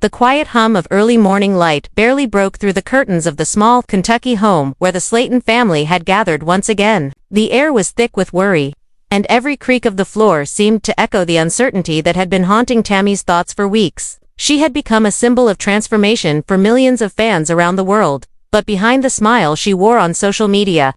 The quiet hum of early morning light barely broke through the curtains of the small Kentucky home where the Slaton family had gathered once again. The air was thick with worry, and every creak of the floor seemed to echo the uncertainty that had been haunting Tammy's thoughts for weeks. She had become a symbol of transformation for millions of fans around the world, but behind the smile she wore on social media,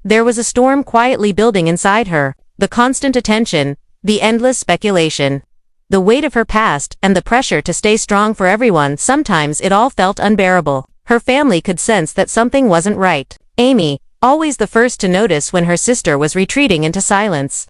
there was a storm quietly building inside her. The constant attention, the endless speculation, the weight of her past, and the pressure to stay strong for everyone. Sometimes it all felt unbearable. Her family could sense that something wasn't right. Amy, always the first to notice when her sister was retreating into silence,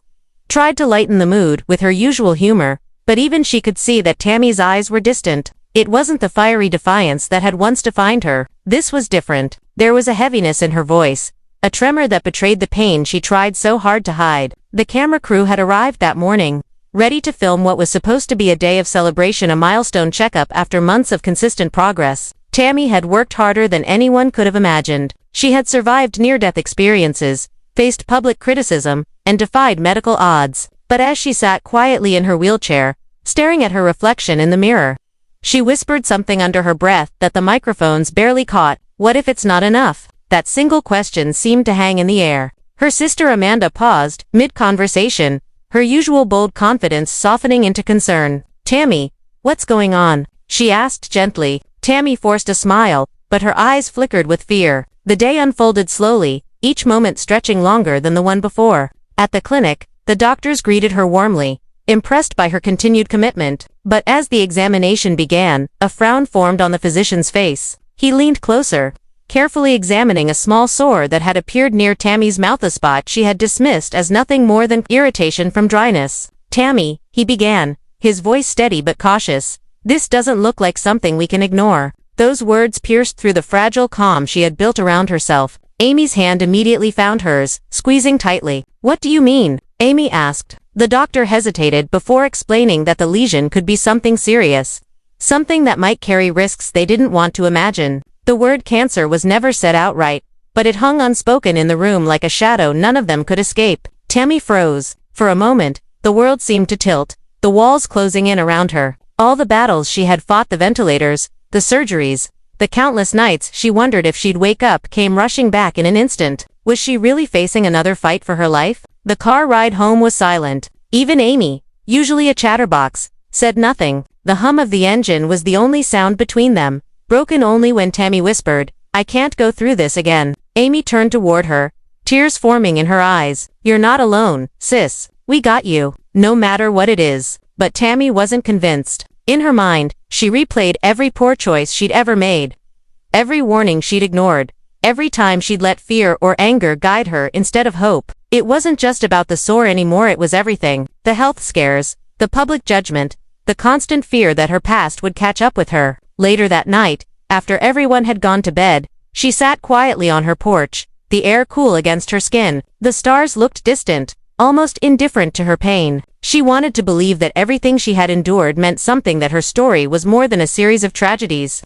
tried to lighten the mood with her usual humor, but even she could see that Tammy's eyes were distant. It wasn't the fiery defiance that had once defined her. This was different. There was a heaviness in her voice, a tremor that betrayed the pain she tried so hard to hide. The camera crew had arrived that morning, ready to film what was supposed to be a day of celebration, a milestone checkup after months of consistent progress. Tammy had worked harder than anyone could have imagined. She had survived near-death experiences, faced public criticism, and defied medical odds. But as she sat quietly in her wheelchair, staring at her reflection in the mirror, she whispered something under her breath that the microphones barely caught. What if it's not enough? That single question seemed to hang in the air. Her sister Amanda paused, mid-conversation, her usual bold confidence softening into concern. "Tammy, what's going on?" she asked gently. Tammy forced a smile, but her eyes flickered with fear. The day unfolded slowly, each moment stretching longer than the one before. At the clinic, the doctors greeted her warmly, impressed by her continued commitment. But as the examination began, a frown formed on the physician's face. He leaned closer, carefully examining a small sore that had appeared near Tammy's mouth, a spot she had dismissed as nothing more than irritation from dryness. "Tammy," he began, his voice steady but cautious, "this doesn't look like something we can ignore." Those words pierced through the fragile calm she had built around herself. Amy's hand immediately found hers, squeezing tightly. "What do you mean?" Amy asked. The doctor hesitated before explaining that the lesion could be something serious, something that might carry risks they didn't want to imagine. The word cancer was never said outright, but it hung unspoken in the room like a shadow none of them could escape. Tammy froze. For a moment, the world seemed to tilt, the walls closing in around her. All the battles she had fought, the ventilators, the surgeries, the countless nights she wondered if she'd wake up, came rushing back in an instant. Was she really facing another fight for her life? The car ride home was silent. Even Amy, usually a chatterbox, said nothing. The hum of the engine was the only sound between them, broken only when Tammy whispered, "I can't go through this again." Amy turned toward her, tears forming in her eyes. "You're not alone, sis. We got you, no matter what it is." But Tammy wasn't convinced. In her mind, she replayed every poor choice she'd ever made, every warning she'd ignored, every time she'd let fear or anger guide her instead of hope. It wasn't just about the sore anymore, it was everything. The health scares, the public judgment, the constant fear that her past would catch up with her. Later that night, after everyone had gone to bed, she sat quietly on her porch, the air cool against her skin. The stars looked distant, almost indifferent to her pain. She wanted to believe that everything she had endured meant something, that her story was more than a series of tragedies,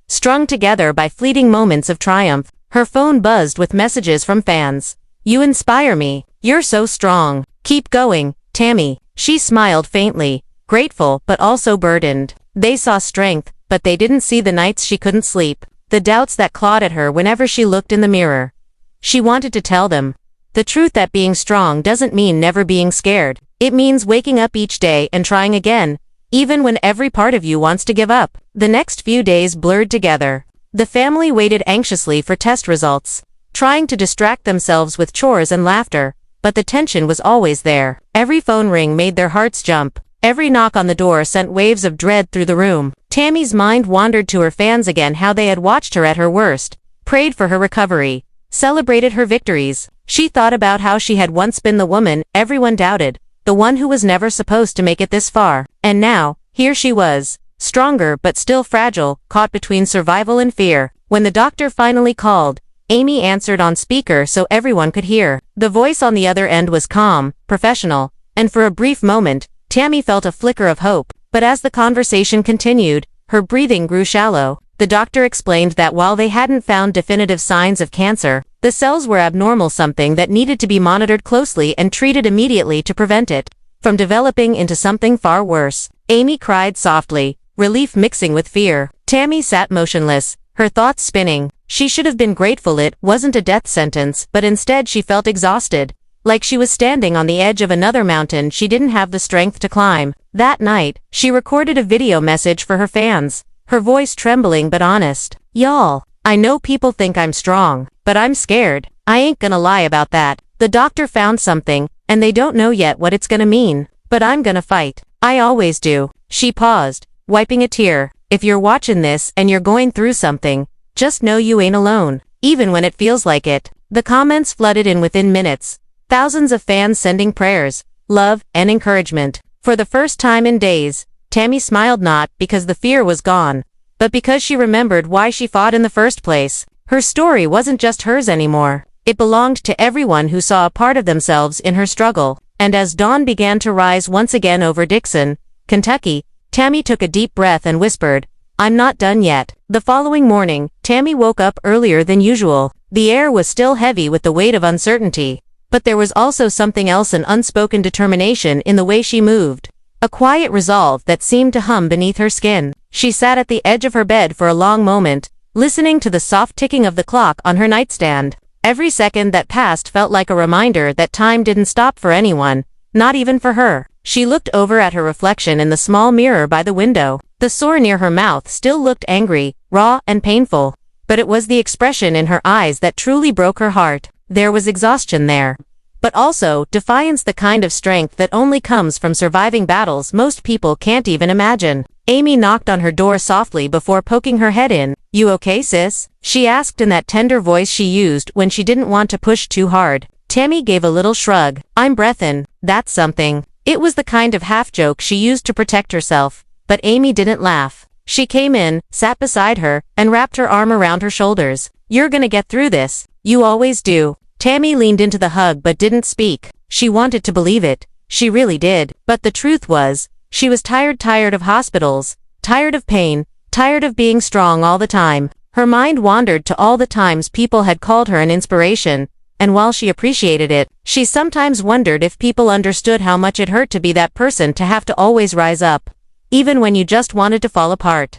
strung together by fleeting moments of triumph. Her phone buzzed with messages from fans. "You inspire me. You're so strong. Keep going, Tammy." She smiled faintly, grateful but also burdened. They saw strength, but they didn't see the nights she couldn't sleep, the doubts that clawed at her whenever she looked in the mirror. She wanted to tell them the truth, that being strong doesn't mean never being scared. It means waking up each day and trying again, even when every part of you wants to give up. The next few days blurred together. The family waited anxiously for test results, trying to distract themselves with chores and laughter, but the tension was always there. Every phone ring made their hearts jump. Every knock on the door sent waves of dread through the room. Tammy's mind wandered to her fans again, how they had watched her at her worst, prayed for her recovery, celebrated her victories. She thought about how she had once been the woman everyone doubted, the one who was never supposed to make it this far. And now, here she was, stronger but still fragile, caught between survival and fear. When the doctor finally called, Amy answered on speaker so everyone could hear. The voice on the other end was calm, professional, and for a brief moment, Tammy felt a flicker of hope. But as the conversation continued, her breathing grew shallow. The doctor explained that while they hadn't found definitive signs of cancer, the cells were abnormal, something that needed to be monitored closely and treated immediately to prevent it from developing into something far worse. Amy cried softly, relief mixing with fear. Tammy sat motionless, her thoughts spinning. She should have been grateful it wasn't a death sentence, but instead she felt exhausted, like she was standing on the edge of another mountain she didn't have the strength to climb. That night, she recorded a video message for her fans, her voice trembling but honest. "Y'all, I know people think I'm strong, but I'm scared. I ain't gonna lie about that. The doctor found something, and they don't know yet what it's gonna mean, but I'm gonna fight. I always do." She paused, wiping a tear. If you're watching this and you're going through something, just know you ain't alone, even when it feels like it. The comments flooded in within minutes, thousands of fans sending prayers, love, and encouragement. For the first time in days, Tammy smiled not because the fear was gone, but because she remembered why she fought in the first place. Her story wasn't just hers anymore. It belonged to everyone who saw a part of themselves in her struggle. And as dawn began to rise once again over Dixon, Kentucky, Tammy took a deep breath and whispered, "I'm not done yet." The following morning, Tammy woke up earlier than usual. The air was still heavy with the weight of uncertainty, but there was also something else, an unspoken determination in the way she moved. A quiet resolve that seemed to hum beneath her skin. She sat at the edge of her bed for a long moment, listening to the soft ticking of the clock on her nightstand. Every second that passed felt like a reminder that time didn't stop for anyone, not even for her. She looked over at her reflection in the small mirror by the window. The sore near her mouth still looked angry, raw, and painful, but it was the expression in her eyes that truly broke her heart. There was exhaustion there, but also defiance, the kind of strength that only comes from surviving battles most people can't even imagine. Amy knocked on her door softly before poking her head in. "You okay, sis?" she asked in that tender voice she used when she didn't want to push too hard. Tammy gave a little shrug. "I'm breathin', that's something." It was the kind of half-joke she used to protect herself, but Amy didn't laugh. She came in, sat beside her, and wrapped her arm around her shoulders. "You're gonna get through this. You always do." Tammy leaned into the hug but didn't speak. She wanted to believe it. She really did. But the truth was, she was tired of hospitals, tired of pain, tired of being strong all the time. Her mind wandered to all the times people had called her an inspiration, and while she appreciated it, she sometimes wondered if people understood how much it hurt to be that person, to have to always rise up, even when you just wanted to fall apart.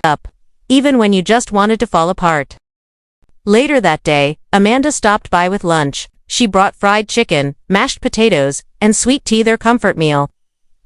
Even when you just wanted to fall apart. Later that day, Amanda stopped by with lunch. She brought fried chicken, mashed potatoes, and sweet tea, their comfort meal.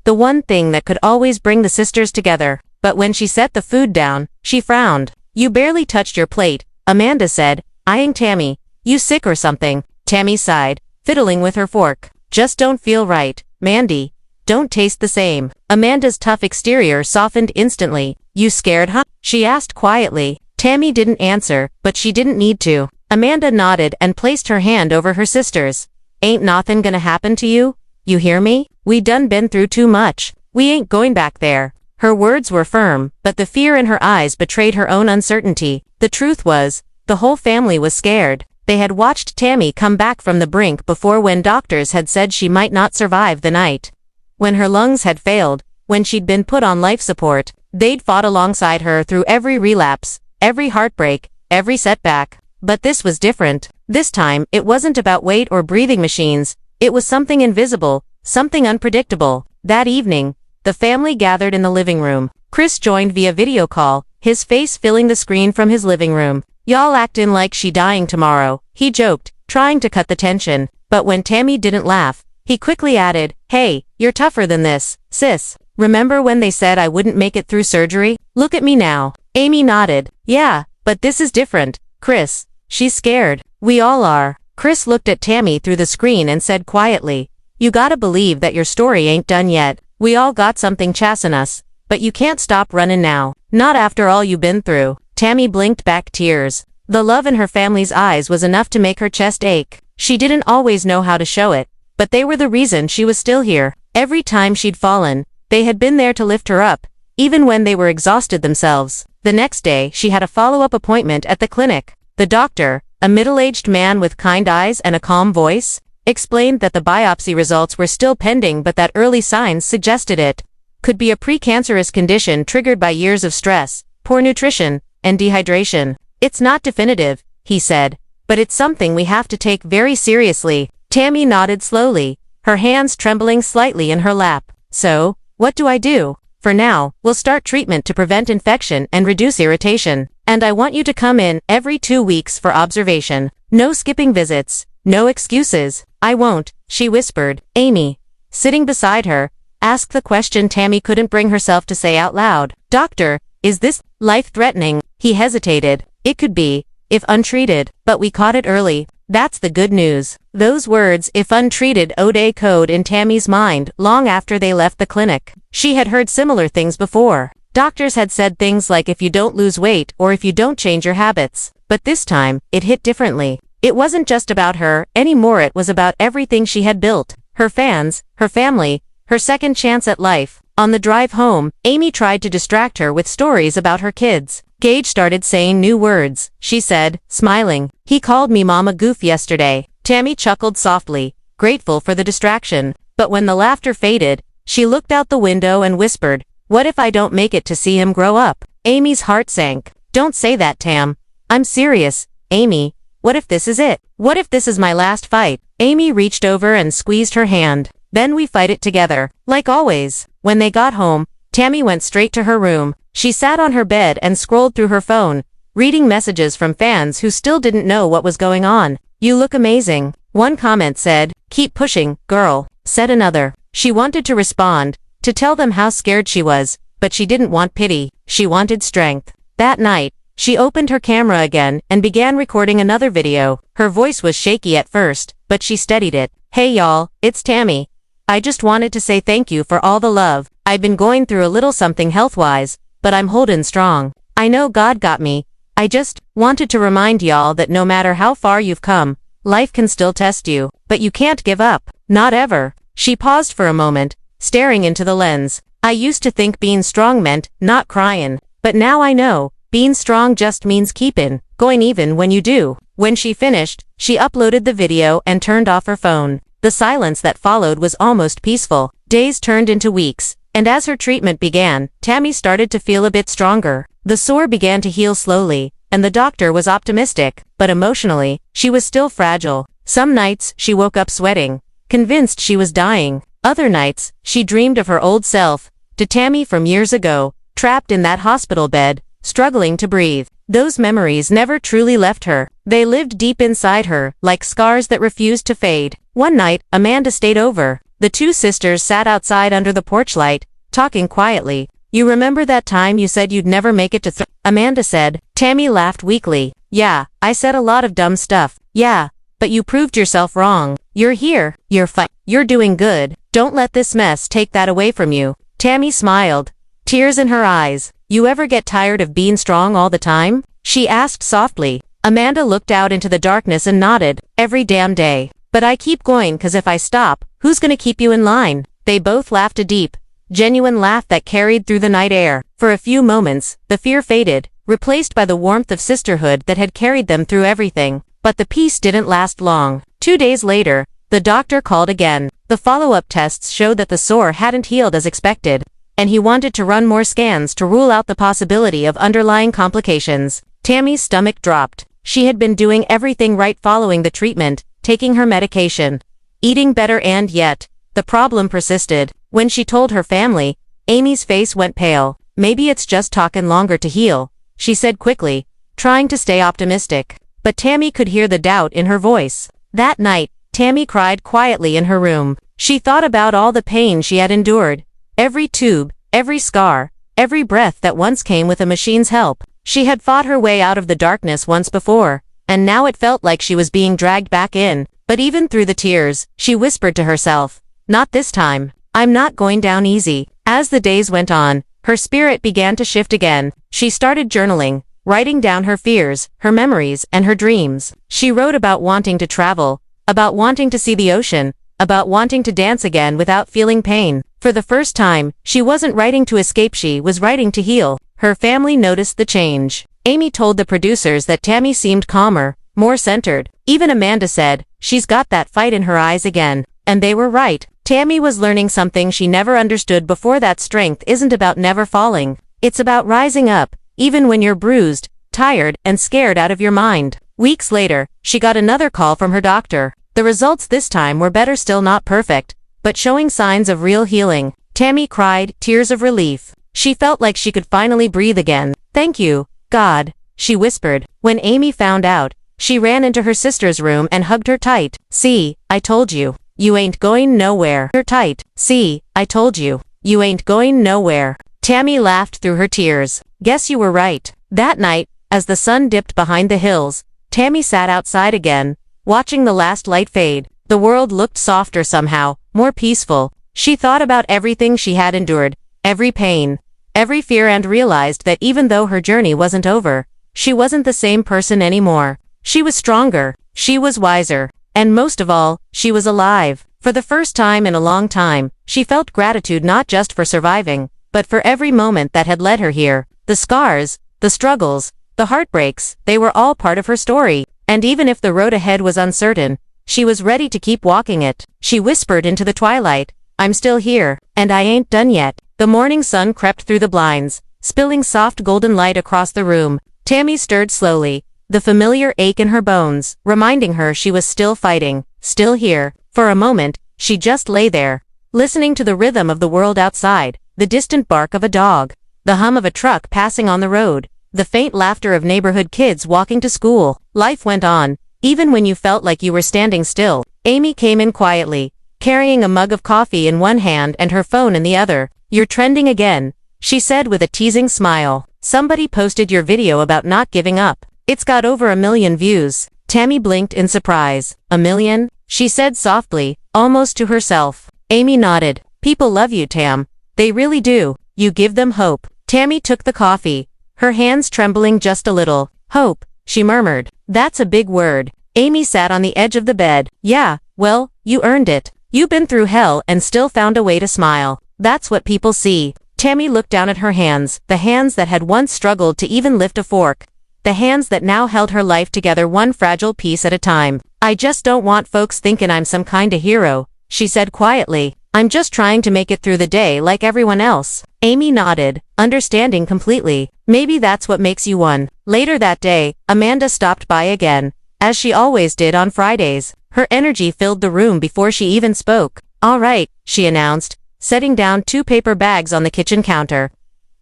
The one thing that could always bring the sisters together. But when she set the food down, she frowned. "You barely touched your plate," Amanda said, eyeing Tammy. "You sick or something?" Tammy sighed, fiddling with her fork. "Just don't feel right, Mandy. Don't taste the same." Amanda's tough exterior softened instantly. "You scared, huh?" she asked quietly. Tammy didn't answer, but she didn't need to. Amanda nodded and placed her hand over her sister's. "Ain't nothin' gonna happen to you? You hear me? We done been through too much. We ain't going back there." Her words were firm, but the fear in her eyes betrayed her own uncertainty. The truth was, the whole family was scared. They had watched Tammy come back from the brink before, when doctors had said she might not survive the night. When her lungs had failed, when she'd been put on life support, they'd fought alongside her through every relapse, every heartbreak, every setback. But this was different. This time, it wasn't about weight or breathing machines. It was something invisible, something unpredictable. That evening, the family gathered in the living room. Chris joined via video call, his face filling the screen from his living room. "Y'all actin' like she dying tomorrow," he joked, trying to cut the tension. But when Tammy didn't laugh, he quickly added, "Hey, you're tougher than this, sis. Remember when they said I wouldn't make it through surgery? Look at me now." Amy nodded. "Yeah, but this is different, Chris. She's scared. We all are." Chris looked at Tammy through the screen and said quietly, "You gotta believe that your story ain't done yet. We all got something chasing us, but you can't stop running now. Not after all you've been through." Tammy blinked back tears. The love in her family's eyes was enough to make her chest ache. She didn't always know how to show it, but they were the reason she was still here. Every time she'd fallen, they had been there to lift her up, even when they were exhausted themselves. The next day, she had a follow-up appointment at the clinic. The doctor, a middle-aged man with kind eyes and a calm voice, explained that the biopsy results were still pending, but that early signs suggested it could be a precancerous condition triggered by years of stress, poor nutrition, and dehydration. "It's not definitive," he said, "but it's something we have to take very seriously." Tammy nodded slowly, her hands trembling slightly in her lap. "So, what do I do?" For now, we'll start treatment to prevent infection and reduce irritation. And I want you to come in every 2 weeks for observation. No skipping visits. No excuses. I won't, she whispered. Amy, sitting beside her, asked the question Tammy couldn't bring herself to say out loud. Doctor, is this life-threatening? He hesitated. It could be, if untreated, but we caught it early. That's the good news. Those words, if untreated, echoed in Tammy's mind long after they left the clinic. She had heard similar things before. Doctors had said things like if you don't lose weight or if you don't change your habits. But this time, it hit differently. It wasn't just about her anymore, it was about everything she had built. Her fans, her family, her second chance at life. On the drive home, Amy tried to distract her with stories about her kids. Gage started saying new words, she said, smiling. He called me Mama Goof yesterday. Tammy chuckled softly, grateful for the distraction. But when the laughter faded, she looked out the window and whispered, what if I don't make it to see him grow up? Amy's heart sank. Don't say that, Tam. I'm serious, Amy. What if this is it? What if this is my last fight? Amy reached over and squeezed her hand. Then we fight it together. Like always. When they got home, Tammy went straight to her room. She sat on her bed and scrolled through her phone, reading messages from fans who still didn't know what was going on. You look amazing. One comment said, keep pushing, girl, said another. She wanted to respond, to tell them how scared she was, but she didn't want pity. She wanted strength. That night, she opened her camera again and began recording another video. Her voice was shaky at first, but she steadied it. Hey y'all, it's Tammy. I just wanted to say thank you for all the love. I've been going through a little something health-wise, but I'm holding strong. I know God got me. I just wanted to remind y'all that no matter how far you've come, life can still test you, but you can't give up. Not ever. She paused for a moment, staring into the lens. I used to think being strong meant not crying, but now I know, being strong just means keeping going even when you do. When she finished, she uploaded the video and turned off her phone. The silence that followed was almost peaceful. Days turned into weeks, and as her treatment began, Tammy started to feel a bit stronger. The sore began to heal slowly, and the doctor was optimistic, but emotionally, she was still fragile. Some nights, she woke up sweating, convinced she was dying. Other nights, she dreamed of her old self, to Tammy from years ago, trapped in that hospital bed, struggling to breathe. Those memories never truly left her. They lived deep inside her, like scars that refused to fade. One night, Amanda stayed over. The two sisters sat outside under the porch light, talking quietly. You remember that time you said you'd never make it to Amanda said. Tammy laughed weakly. Yeah, I said a lot of dumb stuff. Yeah, but you proved yourself wrong. You're here. You're fine. You're doing good. Don't let this mess take that away from you. Tammy smiled, tears in her eyes. You ever get tired of being strong all the time? She asked softly. Amanda looked out into the darkness and nodded. Every damn day. But I keep going 'cause if I stop, who's gonna keep you in line? They both laughed a deep, genuine laugh that carried through the night air. For a few moments, the fear faded, replaced by the warmth of sisterhood that had carried them through everything. But the peace didn't last long. 2 days later, the doctor called again. The follow-up tests showed that the sore hadn't healed as expected, and he wanted to run more scans to rule out the possibility of underlying complications. Tammy's stomach dropped. She had been doing everything right following the treatment, taking her medication, eating better, and yet, the problem persisted. When she told her family, Amy's face went pale. Maybe it's just taking longer to heal, she said quickly, trying to stay optimistic. But Tammy could hear the doubt in her voice. That night, Tammy cried quietly in her room. She thought about all the pain she had endured. Every tube, every scar, every breath that once came with a machine's help. She had fought her way out of the darkness once before, and now it felt like she was being dragged back in. But even through the tears, she whispered to herself, not this time. I'm not going down easy. As the days went on, her spirit began to shift again. She started journaling, writing down her fears, her memories, and her dreams. She wrote about wanting to travel, about wanting to see the ocean, about wanting to dance again without feeling pain. For the first time, she wasn't writing to escape, she was writing to heal. Her family noticed the change. Amy told the producers that Tammy seemed calmer, more centered. Even Amanda said, she's got that fight in her eyes again. And they were right. Tammy was learning something she never understood before, that strength isn't about never falling. It's about rising up, even when you're bruised, tired, and scared out of your mind. Weeks later, she got another call from her doctor. The results this time were better, still not perfect, but showing signs of real healing. Tammy cried, tears of relief. She felt like she could finally breathe again. "Thank you, God," she whispered. When Amy found out, she ran into her sister's room and hugged her tight. "See, I told you. You ain't going nowhere." Her tight. "See, I told you. You ain't going nowhere." Tammy laughed through her tears. "Guess you were right." That night, as the sun dipped behind the hills, Tammy sat outside again, watching the last light fade. The world looked softer somehow, more peaceful. She thought about everything she had endured, every pain, every fear, and realized that even though her journey wasn't over, she wasn't the same person anymore. She was stronger, she was wiser, and most of all, she was alive. For the first time in a long time, she felt gratitude not just for surviving, but for every moment that had led her here. The scars, the struggles, the heartbreaks, they were all part of her story. And even if the road ahead was uncertain, she was ready to keep walking it. She whispered into the twilight, "I'm still here, and I ain't done yet." The morning sun crept through the blinds, spilling soft golden light across the room. Tammy stirred slowly, the familiar ache in her bones, reminding her she was still fighting, still here. For a moment, she just lay there, listening to the rhythm of the world outside, the distant bark of a dog, the hum of a truck passing on the road, the faint laughter of neighborhood kids walking to school. Life went on, even when you felt like you were standing still. Amy came in quietly, carrying a mug of coffee in one hand and her phone in the other. "You're trending again," she said with a teasing smile. "Somebody posted your video about not giving up. It's got over 1 million views." Tammy blinked in surprise. "1 million?" she said softly, almost to herself. Amy nodded. "People love you, Tam. They really do. You give them hope." Tammy took the coffee, her hands trembling just a little. "Hope," she murmured. "That's a big word." Amy sat on the edge of the bed. "Yeah, well, you earned it. You've been through hell and still found a way to smile. That's what people see." Tammy looked down at her hands, the hands that had once struggled to even lift a fork, the hands that now held her life together one fragile piece at a time. "I just don't want folks thinking I'm some kind of hero," she said quietly. "I'm just trying to make it through the day like everyone else." Amy nodded, understanding completely. "Maybe that's what makes you one." Later that day, Amanda stopped by again, as she always did on Fridays. Her energy filled the room before she even spoke. "All right," she announced, setting down 2 paper bags on the kitchen counter.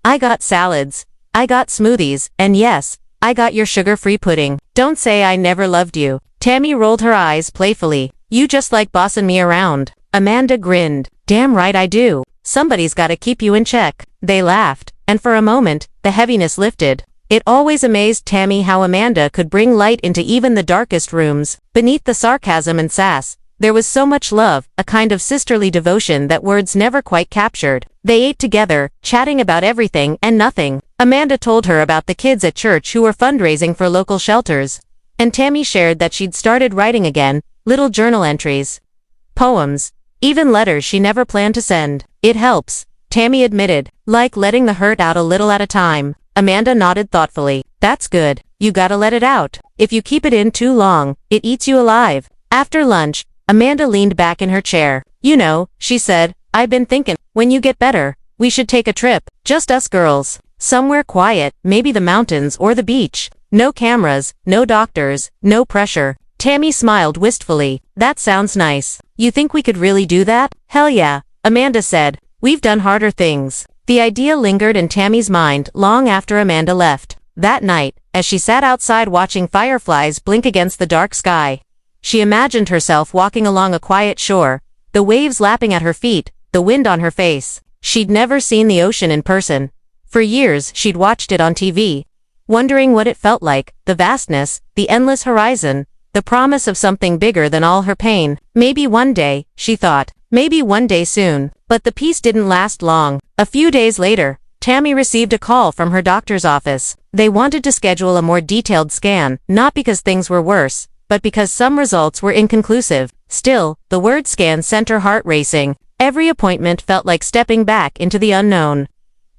"I got salads. I got smoothies, and yes, I got your sugar-free pudding. Don't say I never loved you." Tammy rolled her eyes playfully. "You just like bossing me around." Amanda grinned. "Damn right I do. Somebody's gotta keep you in check." They laughed, and for a moment, the heaviness lifted. It always amazed Tammy how Amanda could bring light into even the darkest rooms. Beneath the sarcasm and sass, there was so much love, a kind of sisterly devotion that words never quite captured. They ate together, chatting about everything and nothing. Amanda told her about the kids at church who were fundraising for local shelters, and Tammy shared that she'd started writing again, little journal entries, poems, even letters she never planned to send. "It helps," Tammy admitted, "like letting the hurt out a little at a time." Amanda nodded thoughtfully. "That's good. You gotta let it out. If you keep it in too long, it eats you alive." After lunch, Amanda leaned back in her chair. "You know," she said, "I've been thinking, when you get better, we should take a trip, just us girls. Somewhere quiet, maybe the mountains or the beach. No cameras, no doctors, no pressure." Tammy smiled wistfully. "That sounds nice. You think we could really do that?" "Hell yeah," Amanda said. "We've done harder things." The idea lingered in Tammy's mind long after Amanda left. That night, as she sat outside watching fireflies blink against the dark sky, she imagined herself walking along a quiet shore, the waves lapping at her feet, the wind on her face. She'd never seen the ocean in person. For years, she'd watched it on TV, wondering what it felt like, the vastness, the endless horizon, the promise of something bigger than all her pain. Maybe one day, she thought. Maybe one day soon. But the peace didn't last long. A few days later, Tammy received a call from her doctor's office. They wanted to schedule a more detailed scan, not because things were worse, but because some results were inconclusive. Still, the word scan sent her heart racing. Every appointment felt like stepping back into the unknown.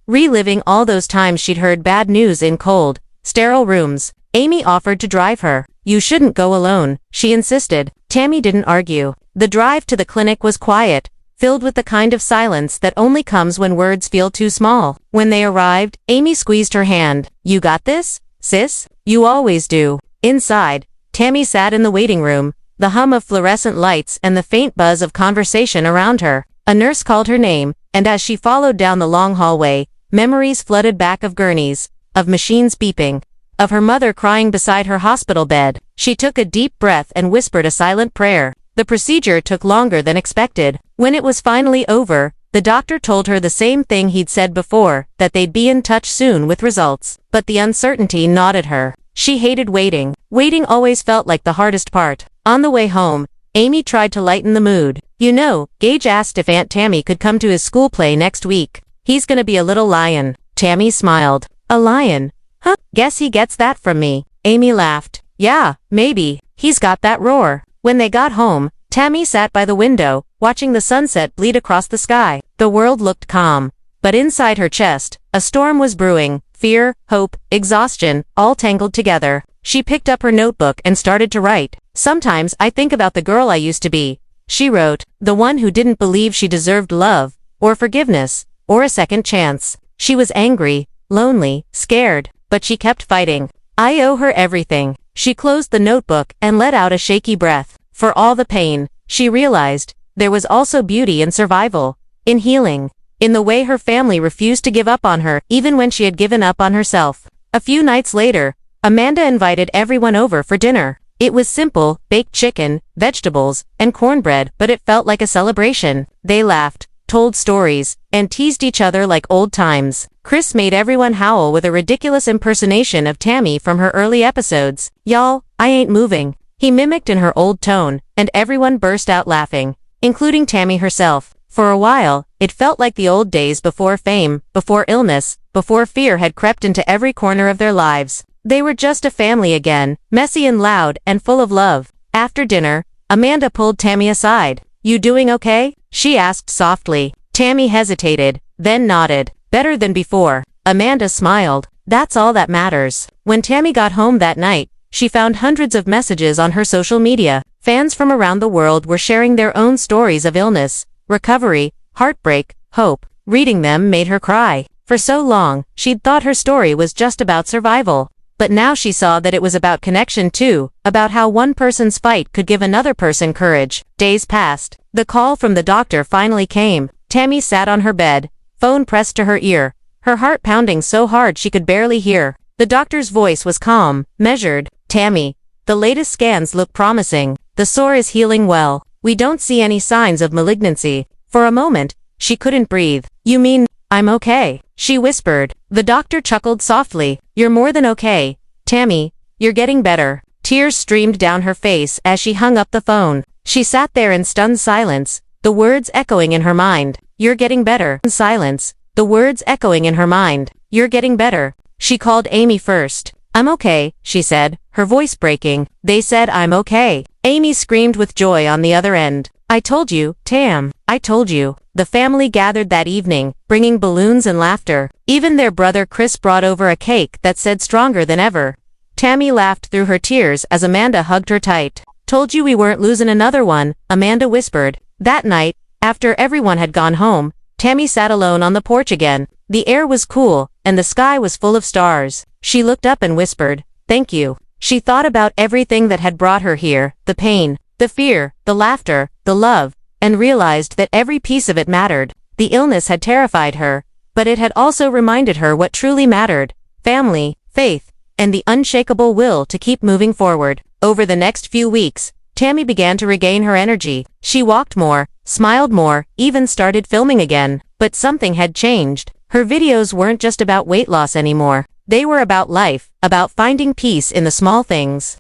Reliving all those times she'd heard bad news in cold, sterile rooms. Amy offered to drive her. "You shouldn't go alone," she insisted. Tammy didn't argue. The drive to the clinic was quiet, filled with the kind of silence that only comes when words feel too small. When they arrived, Amy squeezed her hand. "You got this, sis? You always do." Inside, Tammy sat in the waiting room, the hum of fluorescent lights and the faint buzz of conversation around her. A nurse called her name, and as she followed down the long hallway, memories flooded back of gurneys, of machines beeping, of her mother crying beside her hospital bed. She took a deep breath and whispered a silent prayer. The procedure took longer than expected. When it was finally over, the doctor told her the same thing he'd said before, that they'd be in touch soon with results. But the uncertainty gnawed at her. She hated waiting. Waiting always felt like the hardest part. On the way home, Amy tried to lighten the mood. You know, Gage asked if Aunt Tammy could come to his school play next week. He's gonna be a little lion. Tammy smiled. A lion? Huh, guess he gets that from me. Amy laughed. Yeah, maybe. He's got that roar. When they got home, Tammy sat by the window, watching the sunset bleed across the sky. The world looked calm. But inside her chest, a storm was brewing. Fear, hope, exhaustion, all tangled together. She picked up her notebook and started to write. Sometimes I think about the girl I used to be, she wrote, the one who didn't believe she deserved love, or forgiveness, or a second chance. She was angry, lonely, scared, but she kept fighting. I owe her everything. She closed the notebook and let out a shaky breath. For all the pain, she realized, there was also beauty in survival, in healing, in the way her family refused to give up on her even when she had given up on herself. A few nights later, Amanda invited everyone over for dinner. It was simple, baked chicken, vegetables, and cornbread, but it felt like a celebration. They laughed, told stories, and teased each other like old times. Chris made everyone howl with a ridiculous impersonation of Tammy from her early episodes. Y'all, I ain't moving. He mimicked in her old tone, and everyone burst out laughing, including Tammy herself. For a while, it felt like the old days before fame, before illness, before fear had crept into every corner of their lives. They were just a family again, messy and loud and full of love. After dinner, Amanda pulled Tammy aside. You doing okay? She asked softly. Tammy hesitated, then nodded. Better than before. Amanda smiled. That's all that matters. When Tammy got home that night, she found hundreds of messages on her social media. Fans from around the world were sharing their own stories of illness, recovery, heartbreak, hope. Reading them made her cry. For so long, she'd thought her story was just about survival. But now she saw that it was about connection too, about how one person's fight could give another person courage. Days passed. The call from the doctor finally came. Tammy sat on her bed, phone pressed to her ear, her heart pounding so hard she could barely hear. The doctor's voice was calm, measured. Tammy, the latest scans look promising. The sore is healing well. We don't see any signs of malignancy. For a moment, she couldn't breathe. You mean, I'm okay, she whispered. The doctor chuckled softly. You're more than okay. Tammy, you're getting better. Tears streamed down her face as she hung up the phone. She sat there in stunned silence, the words echoing in her mind. You're getting better. In silence, the words echoing in her mind. You're getting better. She called Amy first. I'm okay, she said, her voice breaking. They said I'm okay. Amy screamed with joy on the other end. I told you, Tam. I told you. The family gathered that evening, bringing balloons and laughter. Even their brother Chris brought over a cake that said stronger than ever. Tammy laughed through her tears as Amanda hugged her tight. Told you we weren't losing another one, Amanda whispered. That night, after everyone had gone home, Tammy sat alone on the porch again. The air was cool, and the sky was full of stars. She looked up and whispered, thank you. She thought about everything that had brought her here, the pain, the fear, the laughter, the love, and realized that every piece of it mattered. The illness had terrified her, but it had also reminded her what truly mattered: family, faith, and the unshakable will to keep moving forward. Over the next few weeks, Tammy began to regain her energy. She walked more, smiled more, even started filming again. But something had changed. Her videos weren't just about weight loss anymore. They were about life, about finding peace in the small things,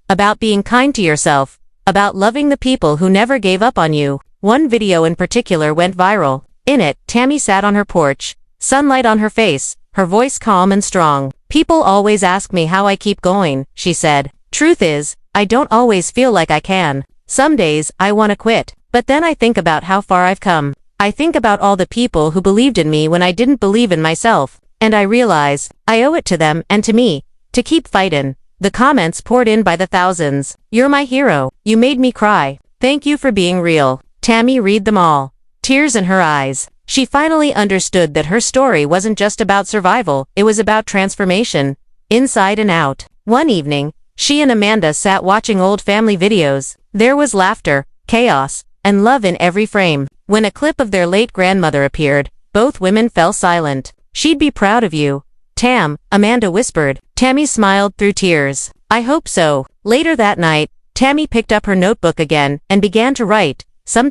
about being kind to yourself, about loving the people who never gave up on you. One video in particular went viral. In it, Tammy sat on her porch, sunlight on her face, her voice calm and strong. People always ask me how I keep going, she said. Truth is, I don't always feel like I can. Some days, I want to quit. But then I think about how far I've come. I think about all the people who believed in me when I didn't believe in myself. And I realize, I owe it to them and to me, to keep fightin'. The comments poured in by the thousands. You're my hero. You made me cry. Thank you for being real. Tammy read them all. Tears in her eyes. She finally understood that her story wasn't just about survival, it was about transformation, inside and out. One evening, she and Amanda sat watching old family videos. There was laughter, chaos, and love in every frame. When a clip of their late grandmother appeared, both women fell silent. "She'd be proud of you, Tam," Amanda whispered. Tammy smiled through tears. "I hope so." Later that night, Tammy picked up her notebook again and began to write. Some